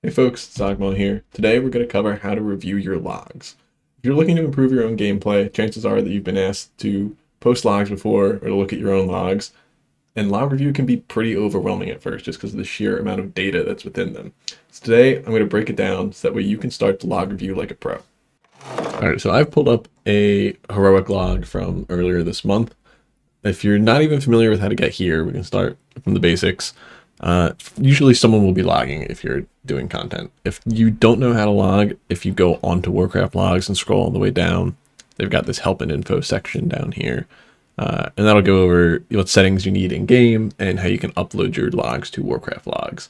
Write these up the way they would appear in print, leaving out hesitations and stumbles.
Hey folks, it's Zogmo here. Today we're going to cover how to review your logs. If you're looking to improve your own gameplay, chances are that you've been asked to post logs before or to look at your own logs, and log review can be pretty overwhelming at first just because of the sheer amount of data that's within them. So today I'm going to break it down so that way you can start to log review like a pro. Alright, so I've pulled up a heroic log from earlier this month. If you're not even familiar with how to get here, we can start from the basics. Usually someone will be logging if you're doing content. If you don't know how to log, if you go onto Warcraft logs and scroll all the way down, they've got this help and info section down here. And that'll go over what settings you need in game and how you can upload your logs to Warcraft logs.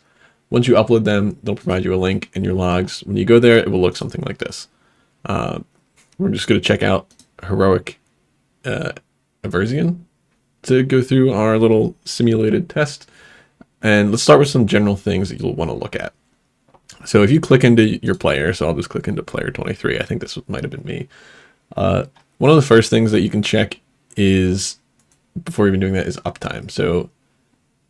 Once you upload them, they'll provide you a link in your logs. When you go there, it will look something like this. We're just going to check out heroic Aversion to go through our little simulated test. And let's start with some general things that you'll want to look at. So if you click into your player, so I'll just click into player 23. I think this might have been me. One of the first things that you can check is, before even doing that, is uptime. So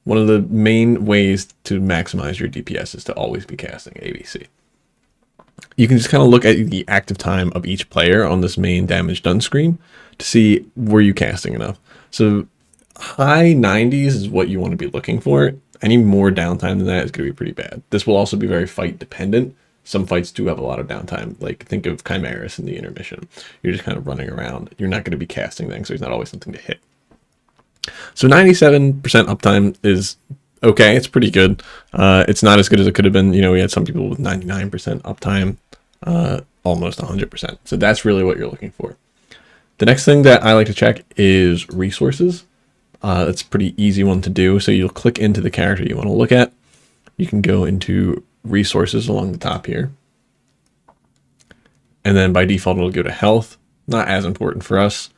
one of the main ways to maximize your DPS is to always be casting ABC. You can just kind of look at the active time of each player on this main damage done screen to see, were you casting enough? So high 90s is what you want to be looking for. Any more downtime than that is going to be pretty bad. This will also be very fight dependent. Some fights do have a lot of downtime. Like think of Chimeras in the intermission. You're just kind of running around. You're not going to be casting things, so there's not always something to hit. So 97% uptime is okay. It's pretty good. It's not as good as it could have been. You know, we had some people with 99% uptime, almost 100%. So that's really what you're looking for. The next thing that I like to check is resources. That's a pretty easy one to do. So you'll click into the character you want to look at. You can go into resources along the top here. And then by default, it'll go to health. Not as important for us.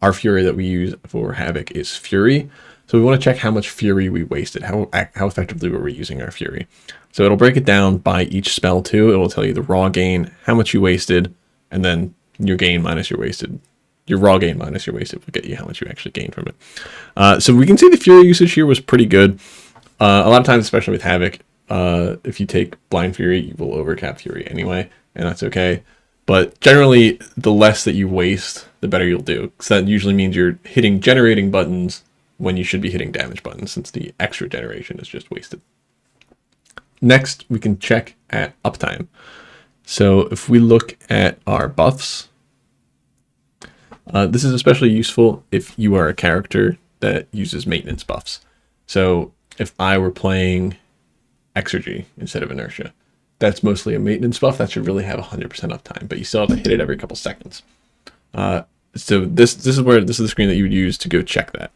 Our fury that we use for Havoc is fury. So we want to check how much fury we wasted. How effectively were we using our fury? So it'll break it down by each spell too. It will tell you the raw gain, how much you wasted, and then your gain minus your wasted. Your raw gain minus your wasted will get you how much you actually gained from it. So we can see the fury usage here was pretty good. A lot of times, especially with Havoc, if you take blind fury, you will overcap fury anyway, and that's okay. But generally, the less that you waste, the better you'll do. So that usually means you're hitting generating buttons when you should be hitting damage buttons, since the extra generation is just wasted. Next, we can check at uptime. So if we look at our buffs, this is especially useful if you are a character that uses maintenance buffs. So if I were playing Exergy instead of Inertia, that's mostly a maintenance buff. That should really have 100% uptime, but you still have to hit it every couple seconds. So this is the screen that you would use to go check that.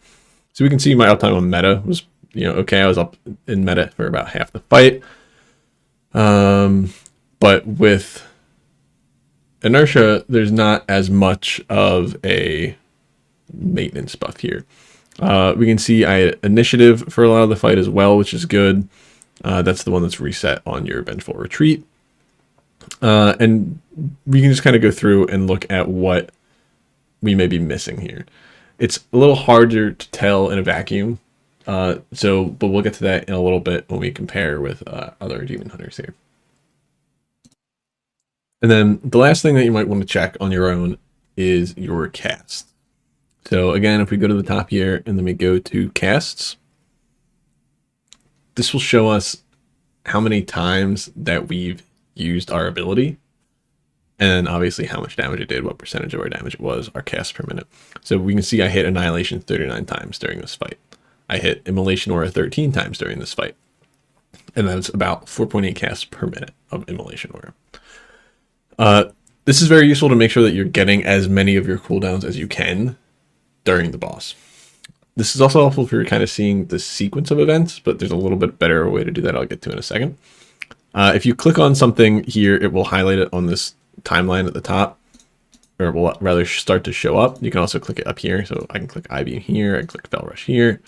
So we can see my uptime on meta was, okay. I was up in meta for about half the fight. But with Inertia, there's not as much of a maintenance buff here. We can see I had initiative for a lot of the fight as well, which is good. That's the one that's reset on your Vengeful Retreat. And we can just kind of go through and look at what we may be missing here. It's a little harder to tell in a vacuum. But we'll get to that in a little bit when we compare with other Demon Hunters here. And then the last thing that you might want to check on your own is your cast. So again, if we go to the top here and then we go to casts, this will show us how many times that we've used our ability. And then obviously how much damage it did, what percentage of our damage it was, our casts per minute. So we can see I hit Annihilation 39 times during this fight. I hit Immolation Aura 13 times during this fight. And that's about 4.8 casts per minute of Immolation Aura. This is very useful to make sure that you're getting as many of your cooldowns as you can during the boss. This is also helpful if you're kind of seeing the sequence of events, but there's a little bit better way to do that I'll get to in a second. If you click on something here, it will highlight it on this timeline at the top, or it will rather start to show up. You can also click it up here. So I can click I-Beam here, I can click Fell Rush here.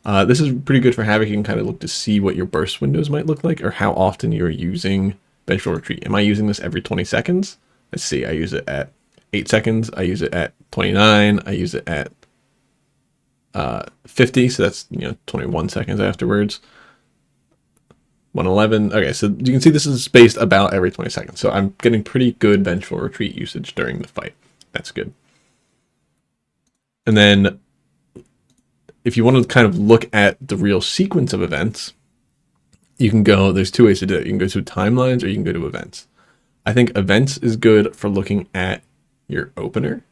This is pretty good for Havoc. You can kind of look to see what your burst windows might look like or how often you're using Vengeful Retreat. Am I using this every 20 seconds? Let's see, I use it at 8 seconds. I use it at 29. I use it at 50, so that's 21 seconds afterwards. 111. Okay, so you can see this is spaced about every 20 seconds. So I'm getting pretty good vengeful retreat usage during the fight. That's good. And then if you want to kind of look at the real sequence of events, you can go, there's two ways to do it. You can go to timelines or you can go to events. I think events is good for looking at your opener.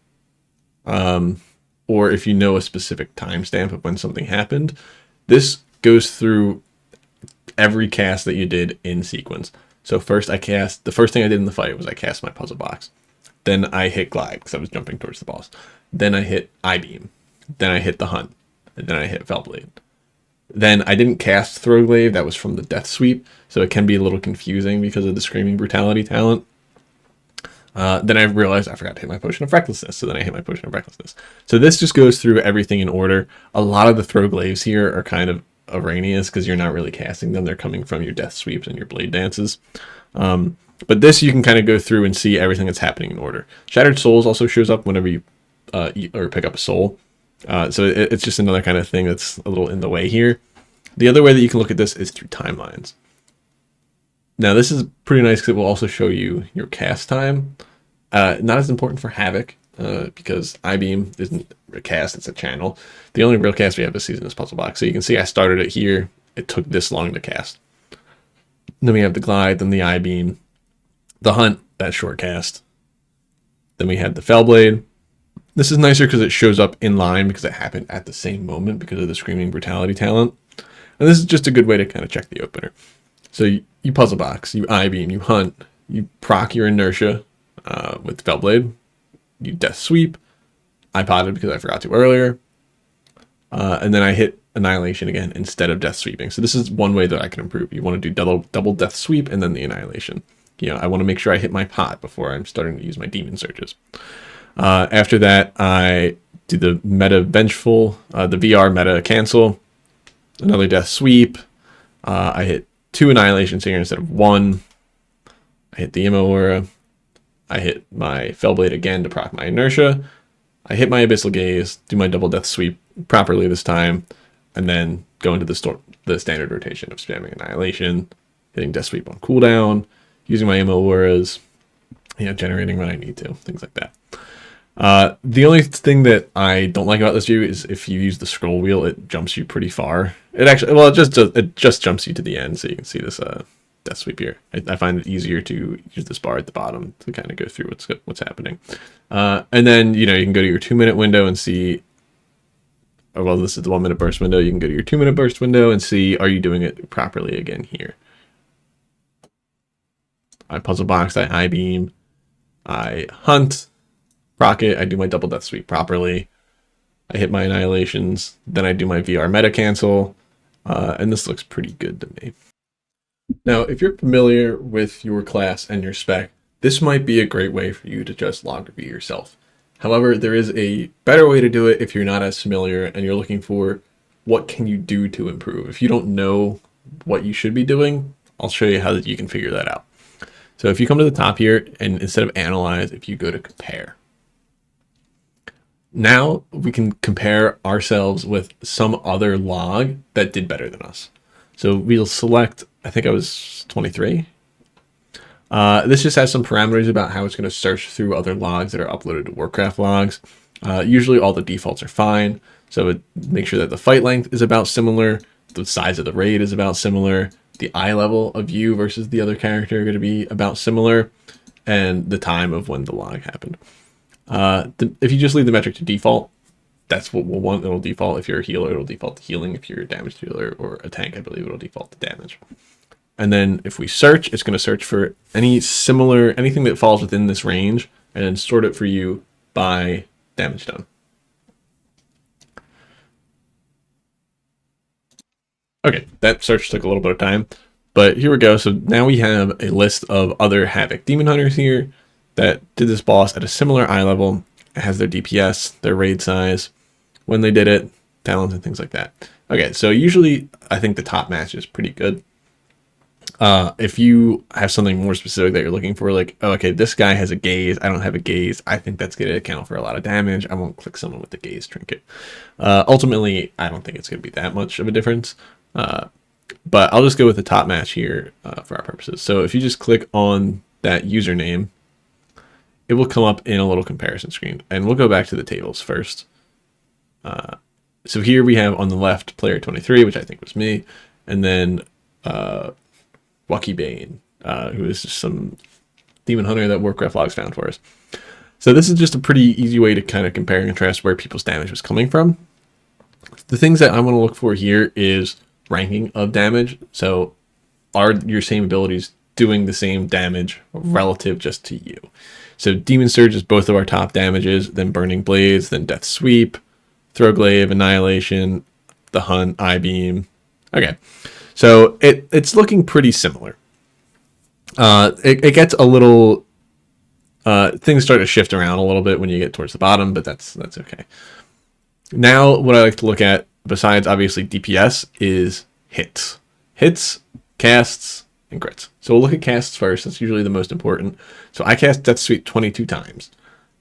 Or if you know a specific timestamp of when something happened. This goes through every cast that you did in sequence. So first the first thing I did in the fight was I cast my puzzle box. Then I hit glide because I was jumping towards the boss. Then I hit I-beam. Then I hit the hunt. And then I hit Fellblade. Then I didn't cast Throwglaive, that was from the Death Sweep, so it can be a little confusing because of the Screaming Brutality talent. Then I realized I forgot to hit my Potion of Recklessness, so then I hit my Potion of Recklessness. So this just goes through everything in order. A lot of the Throwglaives here are kind of erroneous because you're not really casting them. They're coming from your Death Sweeps and your Blade Dances. But this you can kind of go through and see everything that's happening in order. Shattered Souls also shows up whenever you eat or pick up a soul. So it's just another kind of thing that's a little in the way here. The other way that you can look at this is through timelines. Now this is pretty nice because it will also show you your cast time. Not as important for Havoc because I-beam isn't a cast, it's a channel. The only real cast we have this season is Puzzle Box. So you can see I started it here. It took this long to cast. Then we have the glide, then the I-beam, the hunt, that short cast. Then we had the Fellblade. This is nicer because it shows up in line because it happened at the same moment because of the Screaming Brutality talent. And this is just a good way to kind of check the opener. So you puzzle box, you I-beam, you hunt, you proc your inertia with Fellblade, you death sweep, I potted because I forgot to earlier, and then I hit Annihilation again instead of death sweeping. So this is one way that I can improve. You want to do double death sweep and then the Annihilation. You know, I want to make sure I hit my pot before I'm starting to use my demon surges. After that, I do the meta vengeful, the VR meta cancel, another death sweep. I hit 2 Annihilations here instead of 1. I hit the Immo Aura. I hit my Fellblade again to proc my inertia. I hit my Abyssal Gaze, do my double death sweep properly this time, and then go into the standard rotation of spamming Annihilation, hitting death sweep on cooldown, using my Immo Auras, you know, generating when I need to, things like that. The only thing that I don't like about this view is if you use the scroll wheel, it jumps you pretty far. It actually, well, it just jumps you to the end, so you can see this death sweep here. I find it easier to use this bar at the bottom to kind of go through what's happening. And then, you know, you can go to your 2-minute window and see, oh, well, this is the 1-minute burst window. You can go to your 2-minute burst window and see, are you doing it properly again here? I puzzle box, I I-beam, I hunt, rocket, I do my double death sweep properly, I hit my Annihilations, then I do my VR meta cancel, and this looks pretty good to me. Now, if you're familiar with your class and your spec, this might be a great way for you to just log review yourself. However, there is a better way to do it if you're not as familiar and you're looking for what can you do to improve. If you don't know what you should be doing, I'll show you how you can figure that out. So if you come to the top here and instead of analyze, if you go to compare, now we can compare ourselves with some other log that did better than us. So we'll select, I think I was 23. This just has some parameters about how it's going to search through other logs that are uploaded to Warcraft logs. Usually all the defaults are fine. So make sure that the fight length is about similar, the size of the raid is about similar, the eye level of you versus the other character are going to be about similar, and the time of when the log happened. If you just leave the metric to default, that's what we'll want. It'll default. If you're a healer, it'll default to healing. If you're a damage dealer or a tank, I believe it'll default to damage. And then if we search, it's going to search for anything that falls within this range and then sort it for you by damage done. Okay, that search took a little bit of time, but here we go. So now we have a list of other Havoc Demon Hunters here that did this boss at a similar eye level. It has their DPS, their raid size, when they did it, talents, and things like that. Okay, so usually I think the top match is pretty good. If you have something more specific that you're looking for, like, oh, okay, this guy has a gaze, I don't have a gaze, I think that's going to account for a lot of damage, I won't click someone with the gaze trinket. Ultimately, I don't think it's going to be that much of a difference. but I'll just go with the top match here for our purposes. So if you just click on that username, it will come up in a little comparison screen. And we'll go back to the tables first. So here we have on the left player 23, which I think was me, and then Wacky Bane, who is just some demon hunter that Warcraft logs found for us. So this is just a pretty easy way to kind of compare and contrast where people's damage was coming from. The things that I want to look for here is ranking of damage. So are your same abilities doing the same damage relative just to you? So Demon Surge is both of our top damages, then Burning Blades, then Death Sweep, Throglaive, Annihilation, the Hunt, I-Beam. Okay, so it's looking pretty similar. It gets a little... things start to shift around a little bit when you get towards the bottom, but that's okay. Now, what I like to look at, besides obviously DPS, is hits. Hits, casts, and crits. So we'll look at casts first. That's usually the most important. So I cast Death Sweep 22 times.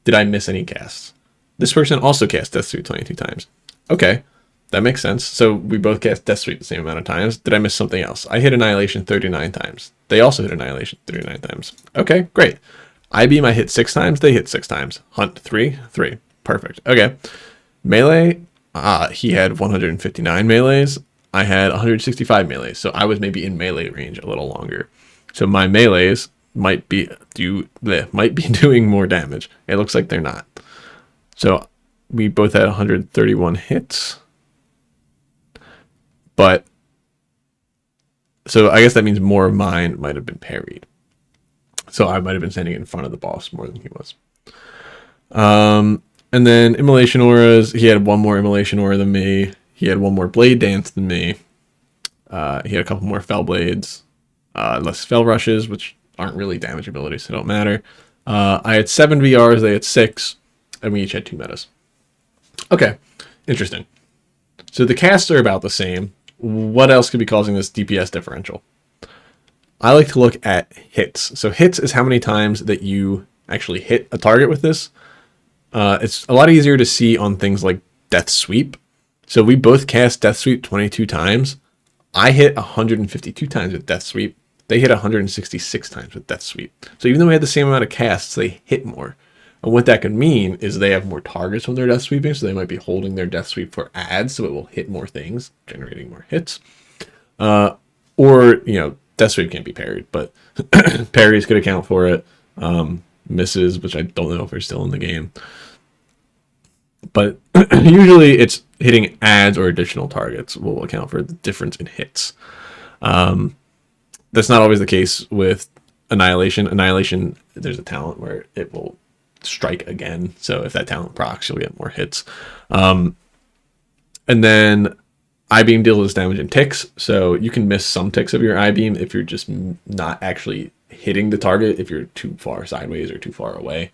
Did I miss any casts? This person also cast Death Sweep 22 times. Okay, that makes sense. So we both cast Death Sweep the same amount of times. Did I miss something else? I hit Annihilation 39 times. They also hit Annihilation 39 times. Okay, great. I-Beam I hit 6 times. They hit 6 times. Hunt 3. Perfect. Okay. Melee, he had 159 melees. I had 165 melees. So I was maybe in melee range a little longer. So my melees might be doing more damage. It looks like they're not. So we both had 131 hits. But so I guess that means more of mine might have been parried. So I might have been standing in front of the boss more than he was. And then Immolation Auras, he had one more Immolation Aura than me. He had one more Blade Dance than me. He had a couple more Fell Blades. Less Fell Rushes, which aren't really damage abilities, so don't matter. I had 7 VRs, they had 6, and we each had 2 metas. Okay, interesting. So the casts are about the same. What else could be causing this DPS differential? I like to look at hits. So hits is how many times that you actually hit a target with this. It's a lot easier to see on things like Death Sweep. So we both cast Death Sweep 22 times. I hit 152 times with Death Sweep. They hit 166 times with Death Sweep. So even though we had the same amount of casts, they hit more. And what that could mean is they have more targets when they're Death Sweeping, so they might be holding their Death Sweep for adds, so it will hit more things, generating more hits. Or, Death Sweep can't be parried, but parries could account for it. Misses, which I don't know if they're still in the game. But usually it's hitting adds or additional targets will account for the difference in hits. That's not always the case with Annihilation. Annihilation, there's a talent where it will strike again. So if that talent procs, you'll get more hits. And then I-Beam deals damage in ticks. So you can miss some ticks of your I-Beam if you're just not actually hitting the target, if you're too far sideways or too far away.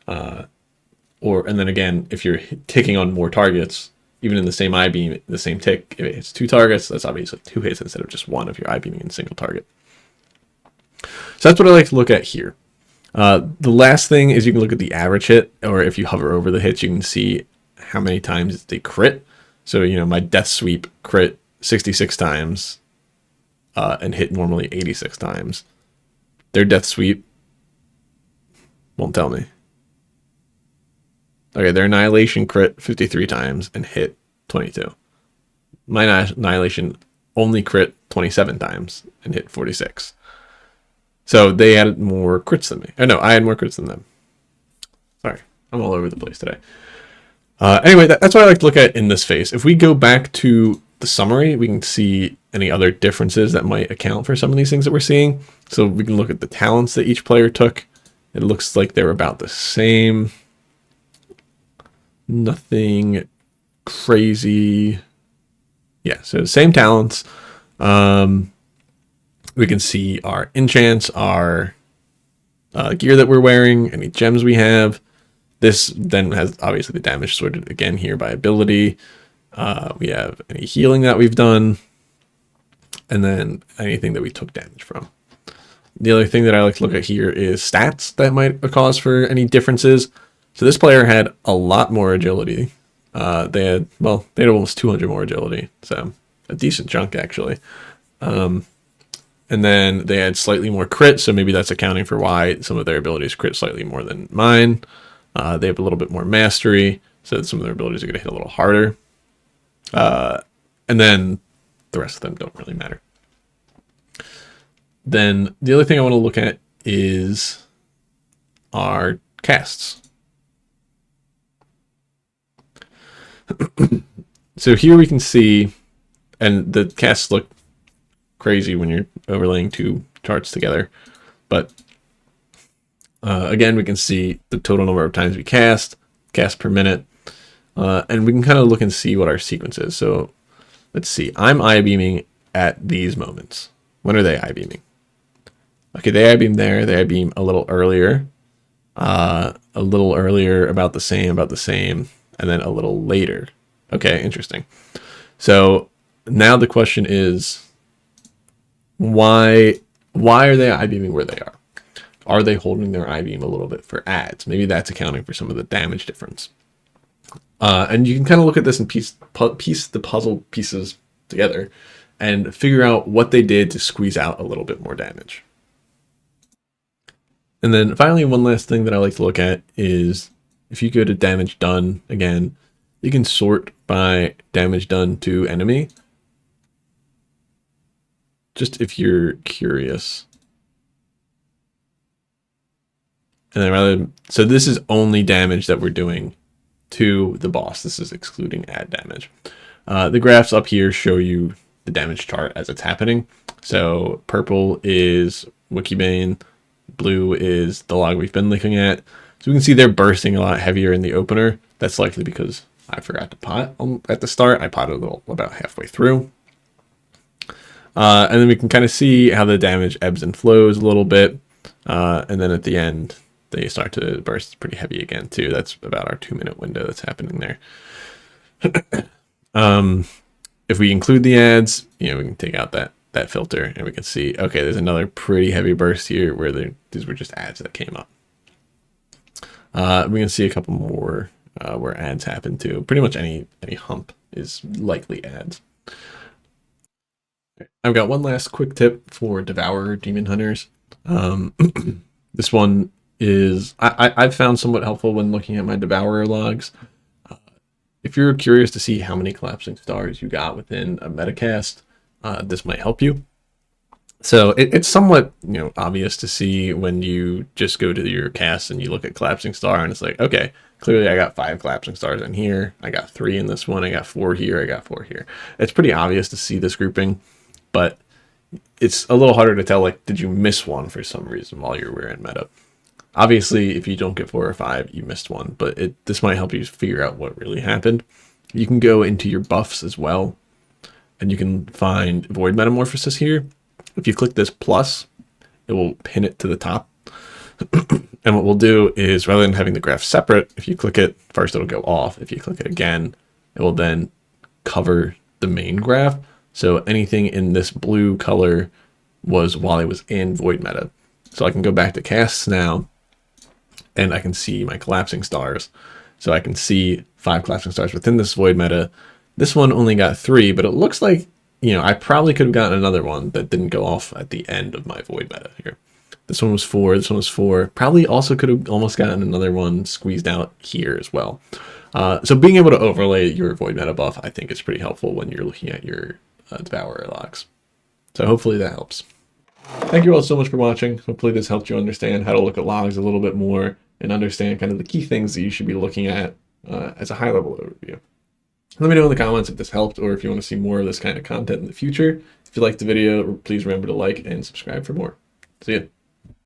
And then again, if you're ticking on more targets, even in the same I-Beam, the same tick, if it hits 2 targets, that's obviously 2 hits instead of just 1 if you're I-Beaming in a single target. So that's what I like to look at here. The last thing is you can look at the average hit, or if you hover over the hits, you can see how many times they crit. So, my Death Sweep crit 66 times and hit normally 86 times. Their Death Sweep won't tell me. Okay, their Annihilation crit 53 times and hit 22. My Annihilation only crit 27 times and hit 46. So they had more crits than me. Oh, no, I had more crits than them. Sorry, I'm all over the place today. Anyway, that's what I like to look at in this phase. If we go back to the summary, we can see any other differences that might account for some of these things that we're seeing. So we can look at the talents that each player took. It looks like they're about the same. Nothing crazy. Yeah, so same talents. We can see our enchants, our gear that we're wearing, any gems we have. This then has obviously the damage sorted again here by ability. We have any healing that we've done, and then anything that we took damage from. The other thing that I like to look at here is stats that might cause for any differences. So this player had a lot more agility. They had almost 200 more agility, so a decent chunk actually. And then they had slightly more crit, so maybe that's accounting for why some of their abilities crit slightly more than mine. They have a little bit more mastery, so some of their abilities are going to hit a little harder. And then the rest of them don't really matter. Then the other thing I want to look at is our casts. So here we can see, and the casts look crazy when you're overlaying two charts together, but again, we can see the total number of times we cast per minute, and we can kind of look and see what our sequence is. So let's see, I'm I-beaming at these moments. When are they I-beaming? Okay, they I-beam there, they I-beam a little earlier, about the same, and then a little later. Okay, interesting. So now the question is, why are they I-beaming where they are? Are they holding their I-beam a little bit for ads? Maybe that's accounting for some of the damage difference. And you can kind of look at this and piece the puzzle pieces together and figure out what they did to squeeze out a little bit more damage. And then finally, one last thing that I like to look at is if you go to damage done again, you can sort by damage done to enemy. Just if you're curious. And then so this is only damage that we're doing to the boss. This is excluding ad damage. The graphs up here show you the damage chart as it's happening. So purple is Wikibane, blue is the log we've been looking at. So we can see they're bursting a lot heavier in the opener. That's likely because I forgot to pot at the start. I potted about halfway through. And then we can kind of see how the damage ebbs and flows a little bit. And then at the end, they start to burst pretty heavy again too. That's about our 2-minute window that's happening there. If we include the ads, we can take out that filter and we can see, okay, there's another pretty heavy burst here where these were just ads that came up. We can see a couple more where ads happen too. Pretty much any hump is likely ads. I've got one last quick tip for Devourer Demon Hunters. This one is I've found somewhat helpful when looking at my Devourer logs. If you're curious to see how many collapsing stars you got within a metacast, this might help you. So it's somewhat obvious to see when you just go to your cast and you look at collapsing star and it's like, okay, clearly I got 5 collapsing stars in here. I got 3 in this one. I got 4 here. I got 4 here. It's pretty obvious to see this grouping, but it's a little harder to tell, like, did you miss one for some reason while you were in meta? Obviously, if you don't get 4 or 5, you missed one, but this might help you figure out what really happened. You can go into your buffs as well, and you can find Void Metamorphosis here. If you click this plus, it will pin it to the top. And what we'll do is, rather than having the graph separate, if you click it, first it'll go off. If you click it again, it will then cover the main graph. So anything in this blue color was while I was in Void Meta. So I can go back to casts now, and I can see my collapsing stars. So I can see 5 collapsing stars within this Void Meta. This one only got 3, but it looks like, I probably could have gotten another one that didn't go off at the end of my Void Meta here. This one was 4, this one was 4. Probably also could have almost gotten another one squeezed out here as well. So being able to overlay your Void Meta buff, I think is pretty helpful when you're looking at your Devourer logs. So hopefully that helps. Thank you all so much for watching. Hopefully this helped you understand how to look at logs a little bit more and understand kind of the key things that you should be looking at as a high-level overview. Let me know in the comments if this helped or if you want to see more of this kind of content in the future. If you liked the video, please remember to like and subscribe for more. See ya.